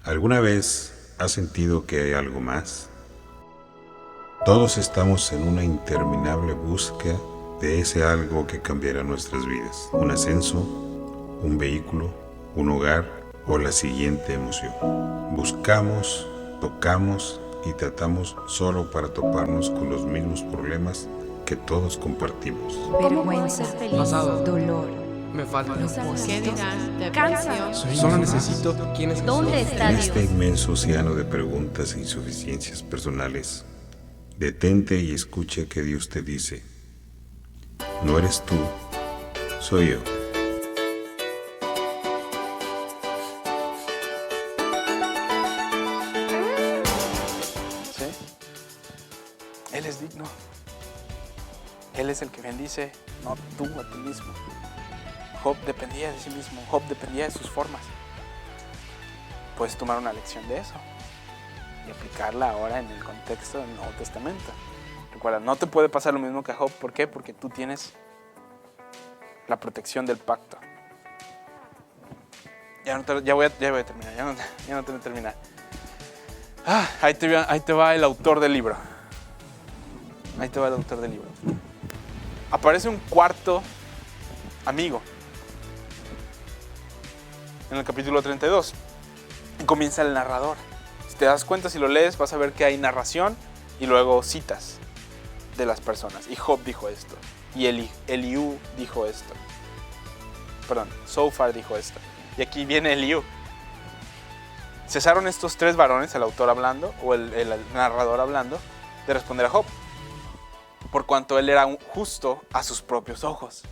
¿Alguna vez has sentido que hay algo más? Todos estamos en una interminable búsqueda de ese algo que cambiará nuestras vidas. Un ascenso, un vehículo, un hogar o la siguiente emoción. Buscamos, tocamos y tratamos solo para toparnos con los mismos problemas que todos compartimos. Vergüenza, Pasado. dolor, Me falta. ¿Qué dirán? Depresión. Solo necesito quién es ¿Dónde Jesús. está En Dios? este inmenso océano de preguntas e insuficiencias personales, detente y escucha que Dios te dice: no eres tú, soy yo. ¿Sí? Él es digno. Él es el que bendice, no tú a ti mismo. Job dependía de sí mismo. Job dependía de sus formas. Puedes tomar una lección de eso y aplicarla ahora en el contexto del Nuevo Testamento. Recuerda, no te puede pasar lo mismo que a Job. ¿Por qué? Porque tú tienes la protección del pacto. Ya voy a terminar. Ya no tengo que terminar. Ahí te va el autor del libro. Ahí te va el autor del libro. Aparece un cuarto amigo en el capítulo 32 y comienza el narrador. Si te das cuenta, si lo lees, vas a ver que hay narración y luego citas de las personas. Y Job dijo esto, y Eliú dijo esto. Perdón, Zophar dijo esto. Y aquí viene Eliú. Cesaron estos tres varones, el autor hablando, o el narrador hablando, de responder a Job. Por cuanto él era justo a sus propios ojos.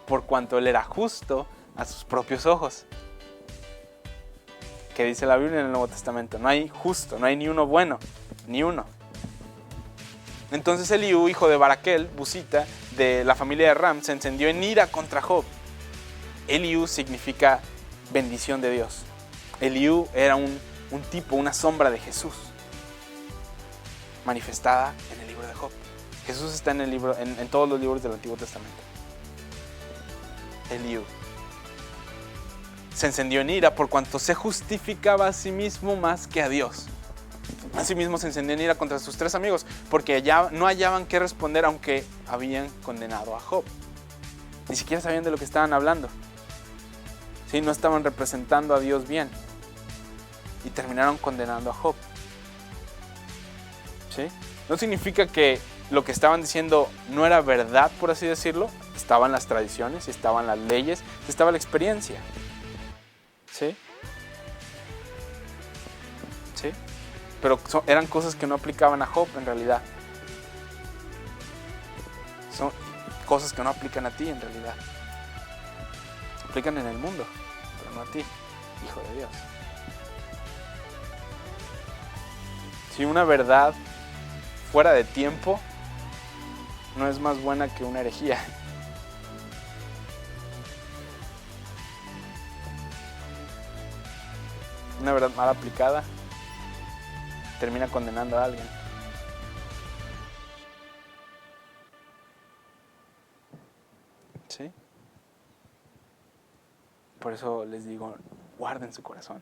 Por cuanto él era justo a sus propios ojos. ¿Qué dice la Biblia en el Nuevo Testamento? No hay justo, no hay ni uno bueno, ni uno. Entonces Eliú, hijo de Baraquel, busita, de la familia de Ram, se encendió en ira contra Job. Eliú significa bendición de Dios. Eliú era un tipo, una sombra de Jesús, manifestada en el libro de Job. Jesús está en el libro, en todos los libros del Antiguo Testamento. Eliú se encendió en ira por cuanto se justificaba a sí mismo más que a Dios. Asimismo se encendió en ira contra sus tres amigos porque ya no hallaban qué responder aunque habían condenado a Job. Ni siquiera sabían de lo que estaban hablando. ¿Sí? No estaban representando a Dios bien y terminaron condenando a Job. ¿Sí? No significa que lo que estaban diciendo no era verdad, por así decirlo. Estaban las tradiciones, estaban las leyes, estaba la experiencia. ¿Sí? ¿Sí? Pero eran cosas que no aplicaban a Job en realidad. Son cosas que no aplican a ti en realidad. Aplican en el mundo, pero no a ti, hijo de Dios. Si una verdad fuera de tiempo no es más buena que una herejía. Una verdad mal aplicada termina condenando a alguien. ¿Sí? Por eso les digo, guarden su corazón.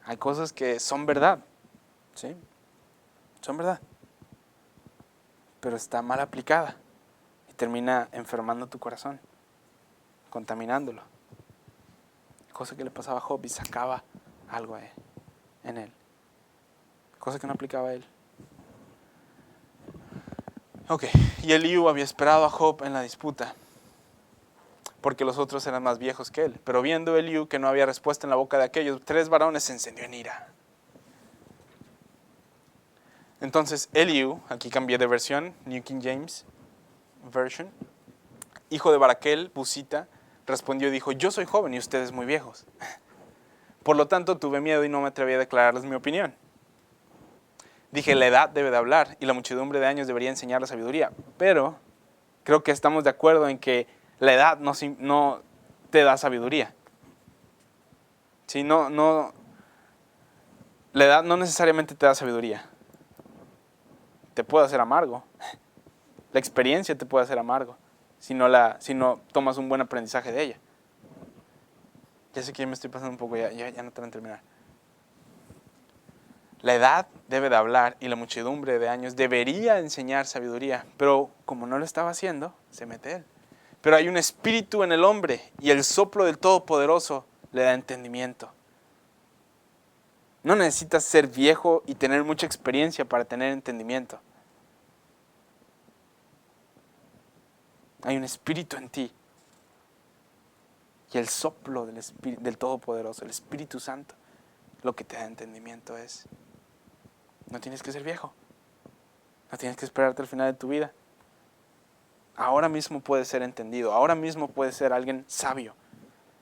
Hay cosas que son verdad, ¿sí? Son verdad. Pero está mal aplicada y termina enfermando tu corazón, contaminándolo. Cosa que le pasaba a Job y sacaba algo en él. Cosa que no aplicaba a él. Ok, y Eliú había esperado a Job en la disputa, porque los otros eran más viejos que él. Pero viendo Eliú que no había respuesta en la boca de aquellos tres varones, se encendió en ira. Entonces Eliú, aquí cambié de versión, New King James Version, hijo de Baraquel, busita, respondió y dijo: yo soy joven y ustedes muy viejos. Por lo tanto tuve miedo y no me atreví a declararles mi opinión. Dije, la edad debe de hablar y la muchedumbre de años debería enseñar la sabiduría. Pero creo que estamos de acuerdo en que la edad no te da sabiduría. ¿Sí? La edad no necesariamente te da sabiduría. Te puede hacer amargo. La experiencia te puede hacer amargo si no tomas un buen aprendizaje de ella. Ya sé que ya me estoy pasando un poco, ya no te van a terminar. La edad debe de hablar y la muchedumbre de años debería enseñar sabiduría, pero como no lo estaba haciendo, se mete él. Pero hay un espíritu en el hombre y el soplo del Todopoderoso le da entendimiento. No necesitas ser viejo y tener mucha experiencia para tener entendimiento. Hay un espíritu en ti. Y el soplo del Todopoderoso, el Espíritu Santo, lo que te da entendimiento es. No tienes que ser viejo. No tienes que esperarte al final de tu vida. Ahora mismo puedes ser entendido. Ahora mismo puedes ser alguien sabio.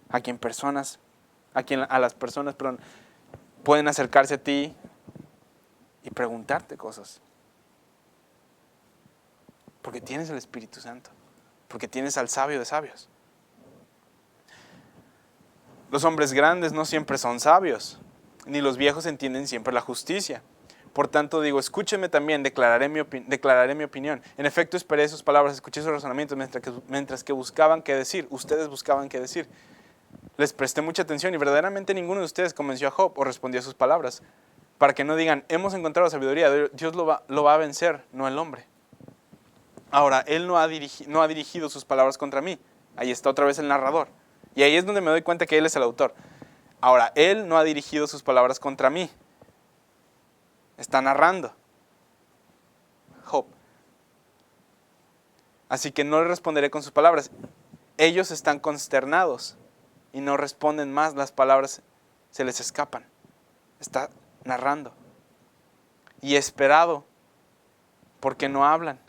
A las personas pueden acercarse a ti y preguntarte cosas. Porque tienes el Espíritu Santo. Porque tienes al sabio de sabios. Los hombres grandes no siempre son sabios, ni los viejos entienden siempre la justicia. Por tanto digo, escúchenme también, declararé mi opinión. En efecto, esperé sus palabras, escuché sus razonamientos mientras que buscaban qué decir. Ustedes buscaban qué decir. Les presté mucha atención y verdaderamente ninguno de ustedes convenció a Job o respondió a sus palabras. Para que no digan, hemos encontrado sabiduría, Dios lo va a vencer, no el hombre. Ahora, él no ha dirigido sus palabras contra mí. Ahí está otra vez el narrador. Y ahí es donde me doy cuenta que él es el autor. Ahora, él no ha dirigido sus palabras contra mí. Está narrando. Job. Así que no le responderé con sus palabras. Ellos están consternados y no responden más, las palabras se les escapan. Está narrando. Y esperado, porque no hablan.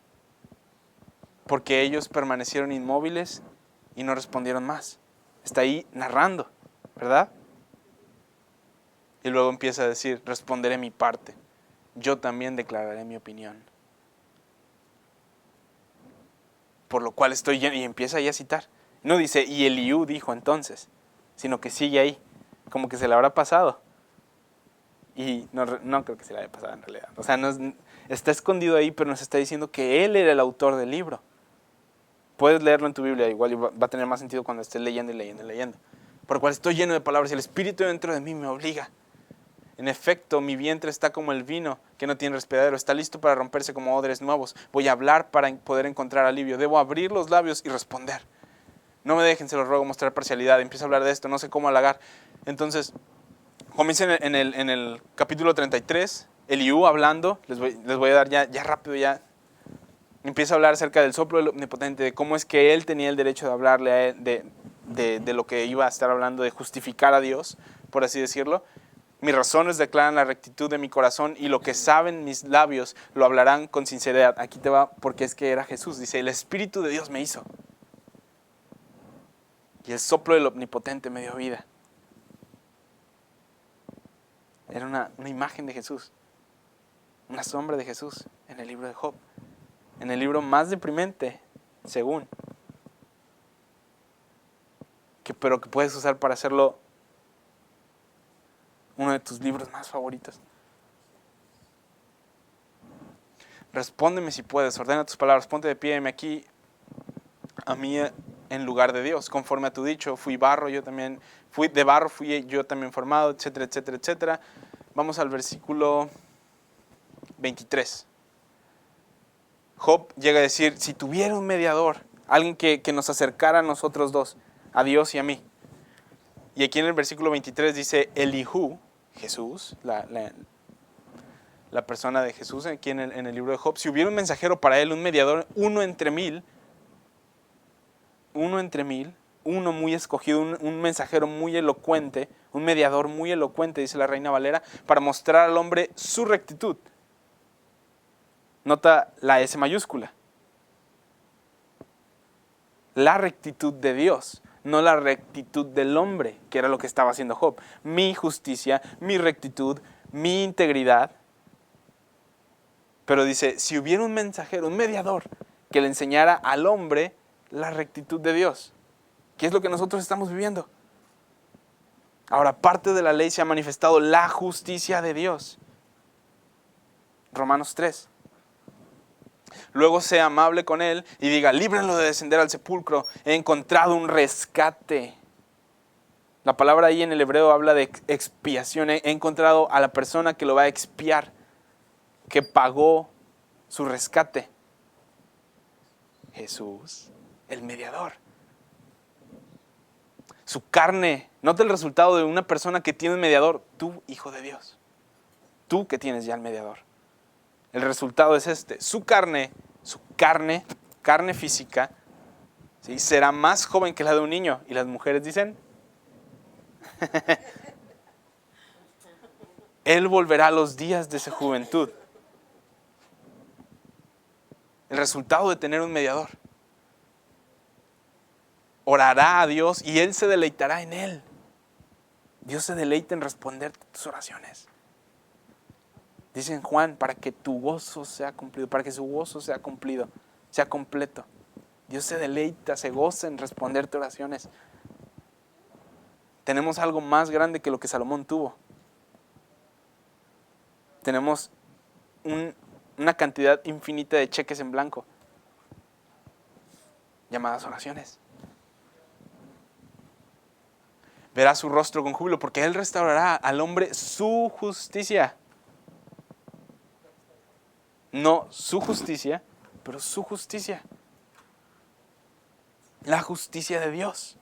Porque ellos permanecieron inmóviles y no respondieron más. Está ahí narrando, ¿verdad? Y luego empieza a decir, responderé mi parte. Yo también declararé mi opinión. Por lo cual estoy lleno, y empieza ahí a citar. No dice, y Eliú dijo entonces, sino que sigue ahí, como que se le habrá pasado. Y no creo que se le haya pasado en realidad. O sea, está escondido ahí, pero nos está diciendo que él era el autor del libro. Puedes leerlo en tu Biblia, igual va a tener más sentido cuando estés leyendo y leyendo y leyendo. Por lo cual estoy lleno de palabras y el Espíritu dentro de mí me obliga. En efecto, mi vientre está como el vino que no tiene respiradero, está listo para romperse como odres nuevos. Voy a hablar para poder encontrar alivio. Debo abrir los labios y responder. No me dejen, se los ruego, mostrar parcialidad. Empiezo a hablar de esto, no sé cómo halagar. Entonces, comienza en el capítulo 33, Eliú hablando. Les voy a dar ya rápido, ya. Empieza a hablar acerca del soplo del Omnipotente, de cómo es que él tenía el derecho de hablarle a él, de lo que iba a estar hablando, de justificar a Dios, por así decirlo. Mis razones declaran la rectitud de mi corazón y lo que saben mis labios lo hablarán con sinceridad. Aquí te va, porque es que era Jesús. Dice, el Espíritu de Dios me hizo. Y el soplo del Omnipotente me dio vida. Era una imagen de Jesús. Una sombra de Jesús en el libro de Job. En el libro más deprimente, según. Pero que puedes usar para hacerlo uno de tus libros más favoritos. Respóndeme si puedes, ordena tus palabras, ponte de pie, heme aquí a mí en lugar de Dios, conforme a tu dicho. Fui barro, de barro fui yo también formado, etcétera, etcétera, etcétera. Vamos al versículo 23. Job llega a decir, si tuviera un mediador, alguien que nos acercara a nosotros dos, a Dios y a mí. Y aquí en el versículo 23 dice, Eliú, Jesús, la persona de Jesús, aquí en el libro de Job, si hubiera un mensajero para él, un mediador, uno entre mil, uno muy escogido, un mensajero muy elocuente, un mediador muy elocuente, dice la Reina Valera, para mostrar al hombre su rectitud. Nota la S mayúscula. La rectitud de Dios, no la rectitud del hombre, que era lo que estaba haciendo Job. Mi justicia, mi rectitud, mi integridad. Pero dice, si hubiera un mensajero, un mediador, que le enseñara al hombre la rectitud de Dios, ¿qué es lo que nosotros estamos viviendo? Ahora, parte de la ley se ha manifestado la justicia de Dios. Romanos 3. Luego sea amable con él y diga, líbrenlo de descender al sepulcro. He encontrado un rescate. La palabra ahí en el hebreo habla de expiación. He encontrado a la persona que lo va a expiar, que pagó su rescate. Jesús, el mediador. Su carne, nota el resultado de una persona que tiene un mediador, tú, hijo de Dios. Tú que tienes ya el mediador. El resultado es este. Su carne física, ¿sí?, será más joven que la de un niño. Y las mujeres dicen, Él volverá a los días de su juventud. El resultado de tener un mediador. Orará a Dios y Él se deleitará en él. Dios se deleita en responder tus oraciones. Dice en Juan, para que tu gozo sea cumplido, para que su gozo sea cumplido, sea completo. Dios se deleita, se goza en responderte oraciones. Tenemos algo más grande que lo que Salomón tuvo. Tenemos una cantidad infinita de cheques en blanco, llamadas oraciones. Verá su rostro con júbilo, porque Él restaurará al hombre su justicia. No su justicia, pero su justicia. La justicia de Dios.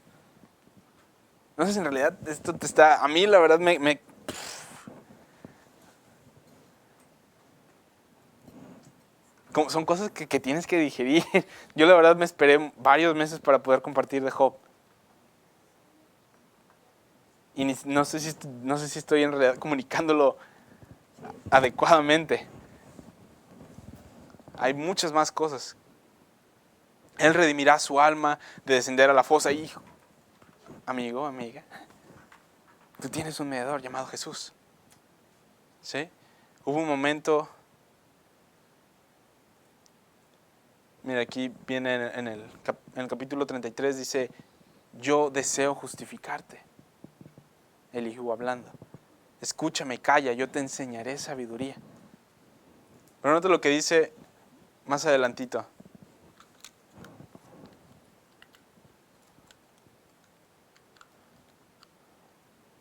No sé si en realidad esto te está... A mí la verdad son cosas que tienes que digerir. Yo la verdad me esperé varios meses para poder compartir de Job. Y no sé si estoy en realidad comunicándolo adecuadamente. Hay muchas más cosas. Él redimirá su alma de descender a la fosa. Hijo, amigo, amiga, tú tienes un mediador llamado Jesús. ¿Sí? Hubo un momento... Mira, aquí viene en el capítulo 33, dice, yo deseo justificarte. Elihu hablando. Escúchame, calla, yo te enseñaré sabiduría. Pero nota lo que dice más adelantito.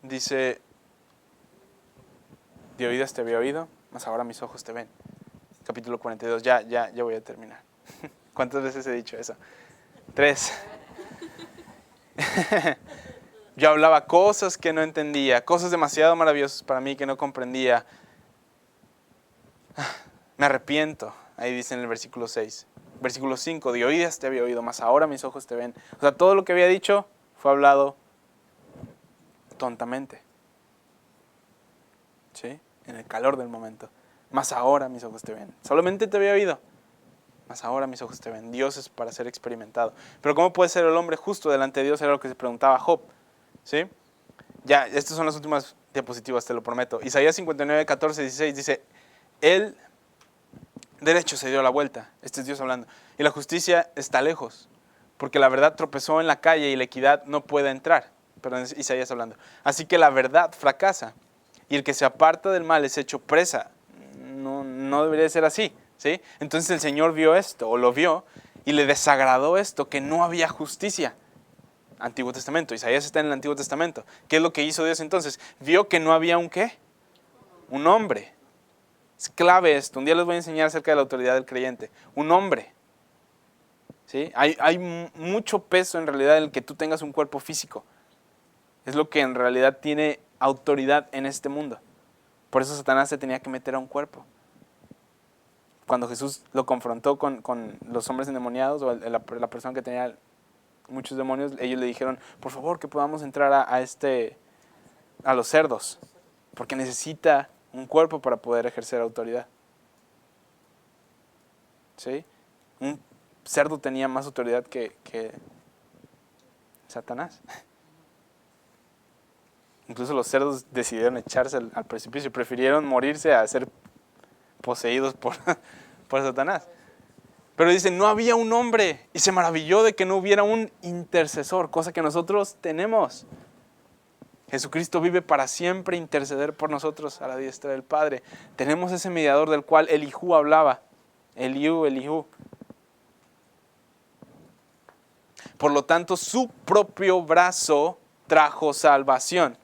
Dice, de oídas te había oído, mas ahora mis ojos te ven. Capítulo 42, ya voy a terminar. ¿Cuántas veces he dicho eso? 3. Yo hablaba cosas que no entendía, cosas demasiado maravillosas para mí que no comprendía. Me arrepiento, ahí dice en el versículo 6. Versículo 5, de oídas te había oído, mas ahora mis ojos te ven. O sea, todo lo que había dicho fue hablado tontamente. ¿Sí? En el calor del momento. Mas ahora mis ojos te ven. Solamente te había oído, mas ahora mis ojos te ven. Dios es para ser experimentado. Pero ¿cómo puede ser el hombre justo delante de Dios? Era lo que se preguntaba Job. ¿Sí? Ya, estas son las últimas diapositivas, te lo prometo. Isaías 59, 14, 16 dice, el derecho se dio la vuelta. Este es Dios hablando. Y la justicia está lejos, porque la verdad tropezó en la calle y la equidad no puede entrar. Perdón, es Isaías hablando. Así que la verdad fracasa y el que se aparta del mal es hecho presa. No debería ser así, ¿sí? Entonces el Señor vio esto, o lo vio, y le desagradó esto, que no había justicia. Antiguo Testamento, Isaías está en el Antiguo Testamento. ¿Qué es lo que hizo Dios entonces? Vio que no había un ¿qué? Un hombre. Es clave esto. Un día les voy a enseñar acerca de la autoridad del creyente. Un hombre. ¿Sí? Hay mucho peso en realidad en el que tú tengas un cuerpo físico. Es lo que en realidad tiene autoridad en este mundo. Por eso Satanás se tenía que meter a un cuerpo. Cuando Jesús lo confrontó con los hombres endemoniados, o la persona que tenía muchos demonios, ellos le dijeron, por favor, que podamos entrar a los cerdos, porque necesita un cuerpo para poder ejercer autoridad. ¿Sí? Un cerdo tenía más autoridad que Satanás. Incluso los cerdos decidieron echarse al precipicio, prefirieron morirse a ser poseídos por Satanás. Pero dice, no había un hombre, y se maravilló de que no hubiera un intercesor, cosa que nosotros tenemos. Jesucristo vive para siempre interceder por nosotros a la diestra del Padre. Tenemos ese mediador del cual Elihu hablaba. Elihu. Por lo tanto, su propio brazo trajo salvación.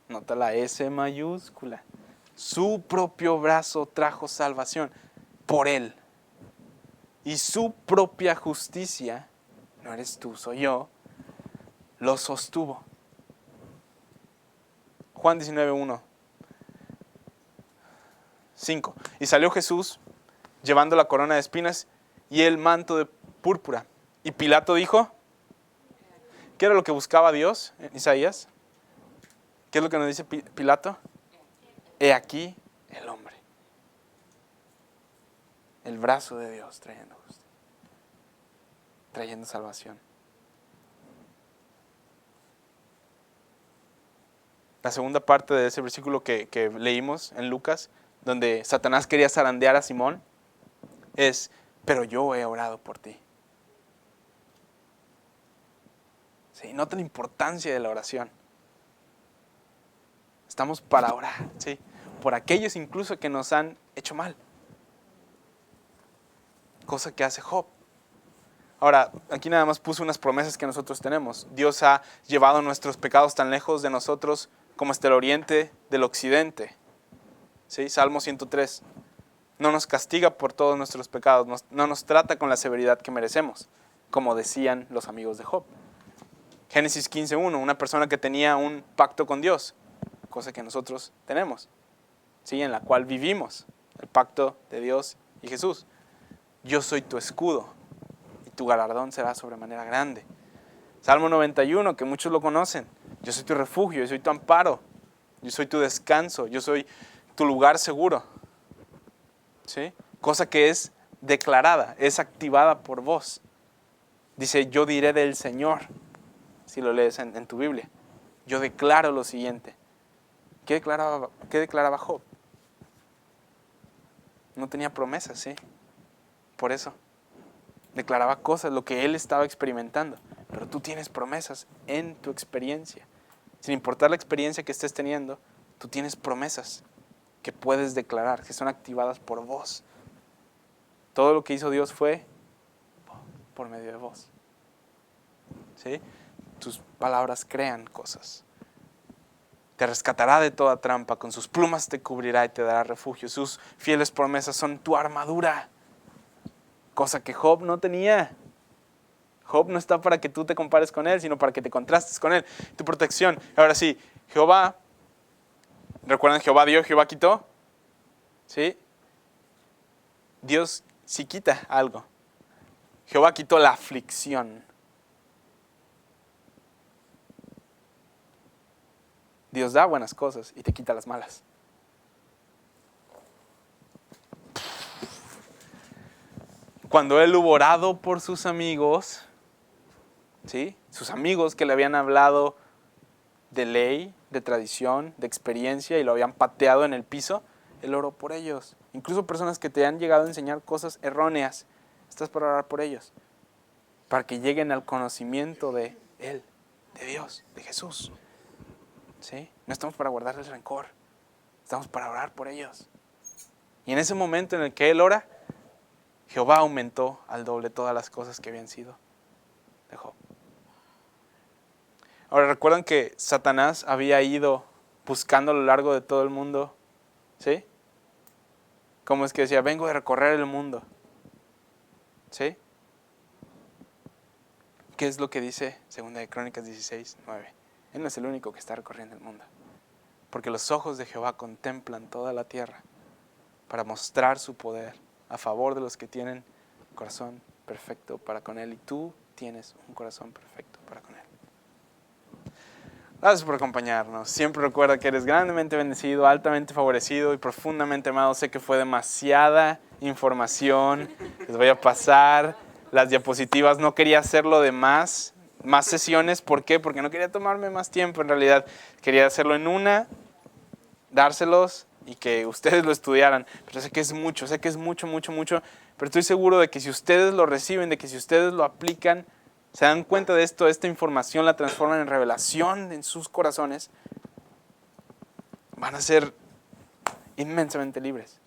Nota la S mayúscula. Su propio brazo trajo salvación por Él. Y su propia justicia, no eres tú, soy yo, lo sostuvo. Juan 19:1. 5. Y salió Jesús llevando la corona de espinas y el manto de púrpura. Y Pilato dijo, ¿qué era lo que buscaba Dios en Isaías? ¿Qué es lo que nos dice Pilato? He aquí el hombre. El brazo de Dios trayendo justicia, trayendo salvación. La segunda parte de ese versículo que leímos en Lucas, donde Satanás quería zarandear a Simón, es, pero yo he orado por ti. ¿Sí? Nota la importancia de la oración. Estamos para orar, ¿sí? Por aquellos incluso que nos han hecho mal. Cosa que hace Job. Ahora, aquí nada más puse unas promesas que nosotros tenemos. Dios ha llevado nuestros pecados tan lejos de nosotros como está el oriente del occidente. ¿Sí? Salmo 103. No nos castiga por todos nuestros pecados, no nos trata con la severidad que merecemos, como decían los amigos de Job. Génesis 15:1, una persona que tenía un pacto con Dios, cosa que nosotros tenemos, ¿sí? En la cual vivimos, el pacto de Dios y Jesús. Yo soy tu escudo y tu galardón será sobremanera grande. Salmo 91, que muchos lo conocen. Yo soy tu refugio, yo soy tu amparo, yo soy tu descanso, yo soy tu lugar seguro. ¿Sí? Cosa que es declarada, es activada por vos. Dice, yo diré del Señor, si lo lees en tu Biblia. Yo declaro lo siguiente. ¿Qué declaraba Job? No tenía promesas, ¿sí? Por eso. Declaraba cosas, lo que él estaba experimentando. Pero tú tienes promesas en tu experiencia. Sin importar la experiencia que estés teniendo, tú tienes promesas que puedes declarar, que son activadas por vos. Todo lo que hizo Dios fue por medio de vos. ¿Sí? Tus palabras crean cosas. Te rescatará de toda trampa, con sus plumas te cubrirá y te dará refugio. Sus fieles promesas son tu armadura, cosa que Job no tenía. Job no está para que tú te compares con él, sino para que te contrastes con él. Tu protección. Ahora sí, Jehová, ¿recuerdan Jehová dio, Jehová quitó? ¿Sí? Dios sí quita algo. Jehová quitó la aflicción. Dios da buenas cosas y te quita las malas. Cuando él hubo orado por sus amigos, ¿sí? Sus amigos que le habían hablado de ley, de tradición, de experiencia y lo habían pateado en el piso, él oró por ellos. Incluso personas que te han llegado a enseñar cosas erróneas, estás para orar por ellos, para que lleguen al conocimiento de Él, de Dios, de Jesús. ¿Sí? No estamos para guardarles rencor, estamos para orar por ellos. Y en ese momento en el que él ora, Jehová aumentó al doble todas las cosas que habían sido de Job. Ahora, ¿recuerdan que Satanás había ido buscando a lo largo de todo el mundo? ¿Sí? Como es que decía, vengo de recorrer el mundo. ¿Sí? ¿Qué es lo que dice 2 de Crónicas 16:9? Él no es el único que está recorriendo el mundo. Porque los ojos de Jehová contemplan toda la tierra para mostrar su poder a favor de los que tienen corazón perfecto para con Él. Y tú tienes un corazón perfecto para con Él. Gracias por acompañarnos. Siempre recuerda que eres grandemente bendecido, altamente favorecido y profundamente amado. Sé que fue demasiada información. Les voy a pasar las diapositivas. No quería hacerlo de más sesiones. ¿Por qué? Porque no quería tomarme más tiempo en realidad. Quería hacerlo en una, dárselos y que ustedes lo estudiaran. Pero sé que es mucho, mucho. Pero estoy seguro de que si ustedes lo reciben, de que si ustedes lo aplican, se dan cuenta de esto, esta información la transforman en revelación en sus corazones, van a ser inmensamente libres.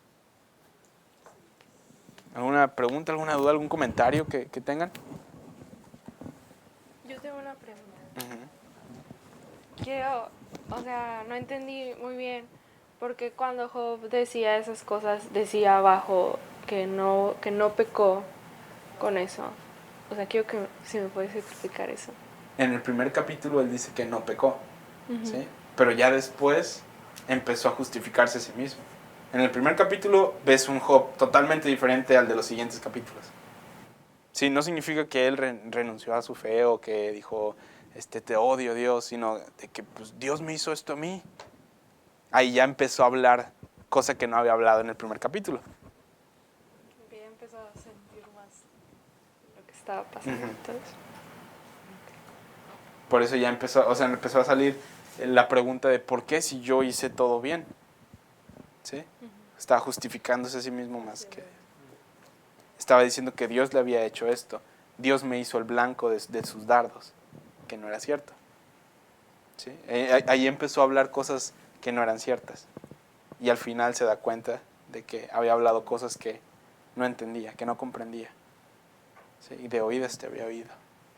¿Alguna pregunta, alguna duda, algún comentario que tengan? Yo tengo una pregunta. O sea, no entendí muy bien, porque cuando Job decía esas cosas, decía abajo que no pecó con eso. O sea, quiero que si me puedes explicar eso. En el primer capítulo él dice que no pecó, ¿sí? Pero ya después empezó a justificarse a sí mismo. En el primer capítulo ves un Job totalmente diferente al de los siguientes capítulos. Sí, no significa que él renunció a su fe o que dijo, te odio Dios, sino de que pues, Dios me hizo esto a mí. Ahí ya empezó a hablar cosa que no había hablado en el primer capítulo. Que ya empezó a sentir más lo que estaba pasando. Entonces. Por eso ya empezó a salir la pregunta de ¿por qué si yo hice todo bien? ¿Sí? Estaba justificándose a sí mismo más que... Estaba diciendo que Dios le había hecho esto. Dios me hizo el blanco de sus dardos, que no era cierto. ¿Sí? Ahí empezó a hablar cosas que no eran ciertas. Y al final se da cuenta de que había hablado cosas que no entendía, que no comprendía. ¿Sí? Y de oídas te había oído,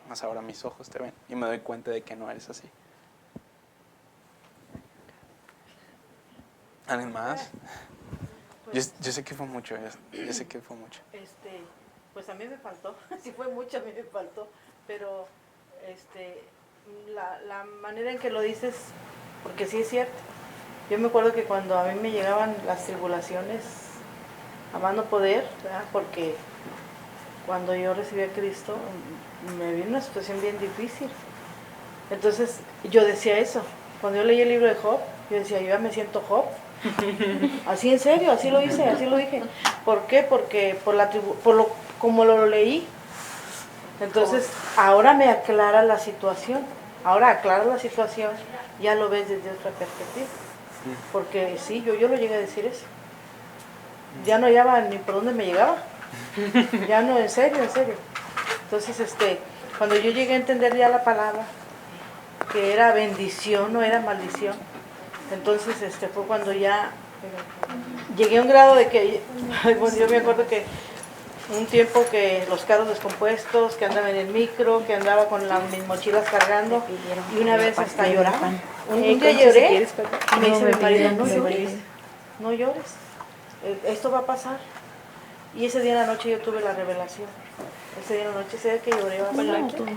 mas ahora mis ojos te ven. Y me doy cuenta de que no eres así. ¿Alguien más? Yo sé que fue mucho, yo sé que fue mucho. Pues a mí me faltó, sí fue mucho, a mí me faltó, pero la manera en que lo dices, porque sí es cierto. Yo me acuerdo que cuando a mí me llegaban las tribulaciones a más no poder, ¿verdad? Porque cuando yo recibí a Cristo me vi en una situación bien difícil. Entonces yo decía eso, cuando yo leí el libro de Job, yo decía, yo ya me siento Job. Así en serio, así lo hice, así lo dije. ¿Por qué? Porque como lo leí. Entonces, ahora me aclara la situación. Ahora aclara la situación, ya lo ves desde otra perspectiva. Porque sí, yo lo llegué a decir eso. Ya no hallaba ni por dónde me llegaba. Ya no, en serio, en serio. Entonces, cuando yo llegué a entender ya la palabra, que era bendición, no era maldición. Entonces fue cuando ya llegué a un grado de que, bueno, yo me acuerdo que un tiempo que los carros descompuestos, que andaba en el micro, que andaba con mis mochilas cargando, y una vez hasta lloraba. Un día lloré y me dice mi marido, no llores, esto va a pasar. Y ese día en la noche yo tuve la revelación. Ese día en la noche, ese día que lloré bastante,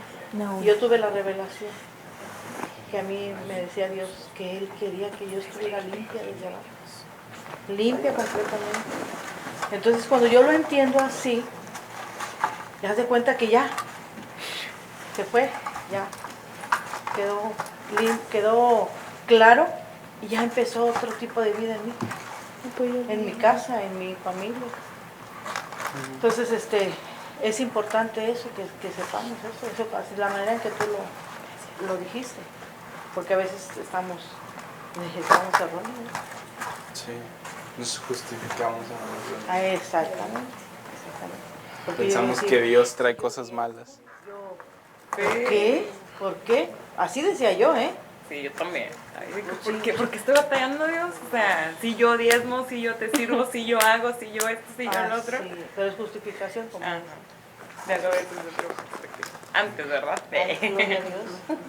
yo tuve la revelación. Que a mí me decía Dios que Él quería que yo estuviera limpia desde abajo, limpia completamente. Entonces cuando yo lo entiendo así, te das de cuenta que ya, se fue, ya, quedó claro y ya empezó otro tipo de vida en mí, en mi casa, en mi familia. Entonces es importante eso, que sepamos eso, así la manera en que tú lo dijiste. Porque a veces estamos erróneos. Sí, nos justificamos a nosotros. Exactamente. Pensamos que Dios trae cosas malas. ¿Por qué? ¿Por qué? Así decía yo, ¿eh? Sí, yo también. ¿Por qué? Porque estoy batallando, Dios. O sea, si yo diezmo, si yo te sirvo, si yo hago, si yo esto, si yo lo otro. Sí, pero es justificación como. Ajá. Ya lo ves desde otra perspectiva. Antes, ¿verdad?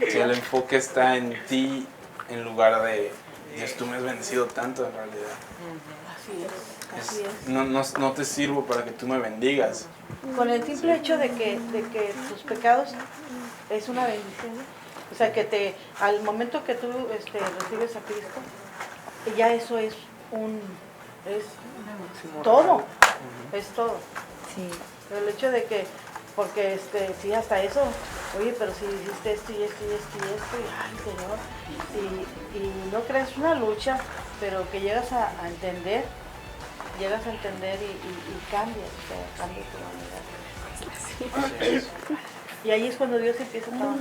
Si el enfoque está en ti en lugar de Dios, tú me has bendecido tanto en realidad. Así es. No te sirvo para que tú me bendigas. Con el simple hecho de que tus pecados es una bendición. O sea, que al momento que tú recibes a Cristo, ya eso es todo. Es todo. Sí. Pero el hecho de que, porque sí, hasta eso, oye, pero si hiciste esto y esto y esto y esto, y ay, Señor, y no crees una lucha, pero que llegas a entender y cambias, o sea, cambia tu manera. Y ahí es cuando Dios empieza a trabajar.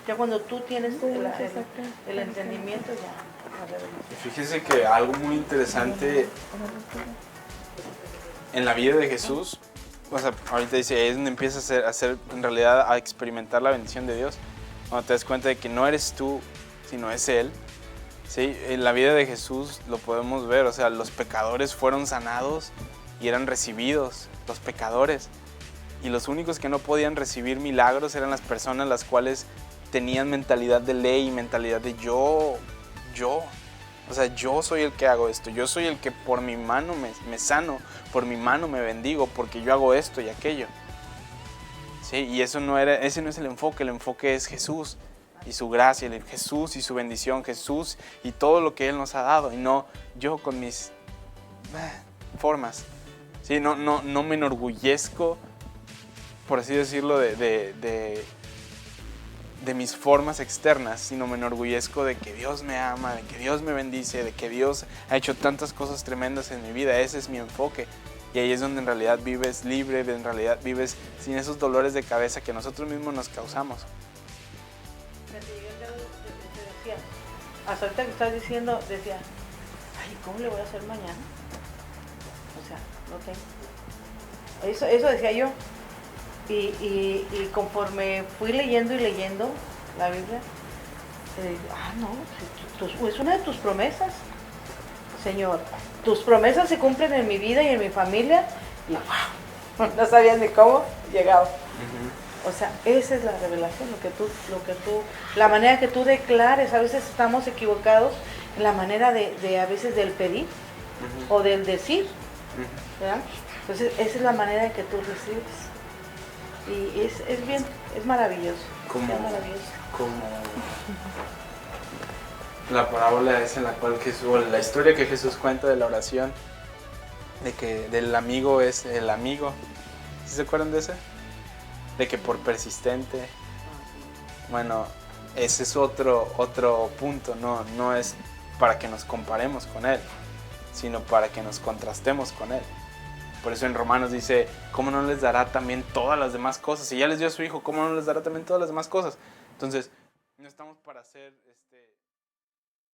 Ya cuando tú tienes el entendimiento, ya la revelación. Fíjese que algo muy interesante en la vida de Jesús, o sea, ahorita dice, es donde empiezas a hacer en realidad a experimentar la bendición de Dios. Cuando te das cuenta de que no eres tú, sino es Él. ¿Sí? En la vida de Jesús lo podemos ver, o sea, los pecadores fueron sanados y eran recibidos, los pecadores. Y los únicos que no podían recibir milagros eran las personas las cuales tenían mentalidad de ley, mentalidad de yo. O sea, yo soy el que hago esto, yo soy el que por mi mano me sano, por mi mano me bendigo, porque yo hago esto y aquello. Sí, y ese no es el enfoque es Jesús y su gracia, Jesús y su bendición, Jesús y todo lo que Él nos ha dado, y no yo con mis formas. Sí, no me enorgullezco, por así decirlo, de mis formas externas, sino me enorgullezco de que Dios me ama, de que Dios me bendice, de que Dios ha hecho tantas cosas tremendas en mi vida. Ese es mi enfoque. Y ahí es donde en realidad vives libre, en realidad vives sin esos dolores de cabeza que nosotros mismos nos causamos. Decía, hasta ahorita que estás diciendo, decía, ay, ¿cómo le voy a hacer mañana? O sea, no tengo. Eso decía yo. Y conforme fui leyendo y leyendo la Biblia, no, es una de tus promesas, Señor. Tus promesas se cumplen en mi vida y en mi familia. Y wow, no sabías ni cómo llegaba. O sea, esa es la revelación, la manera que tú declares. A veces estamos equivocados en la manera de a veces del pedir o del decir, ¿verdad? Entonces, esa es la manera en que tú recibes. Y es maravilloso. Es maravilloso. Como la parábola es en la cual Jesús, o la historia que Jesús cuenta de la oración, de que del amigo es el amigo. ¿Sí se acuerdan de ese? De que por persistente. Bueno, ese es otro punto. No es para que nos comparemos con Él, sino para que nos contrastemos con Él. Por eso en Romanos dice, ¿cómo no les dará también todas las demás cosas? Si ya les dio a su Hijo, ¿cómo no les dará también todas las demás cosas? Entonces, no estamos para ser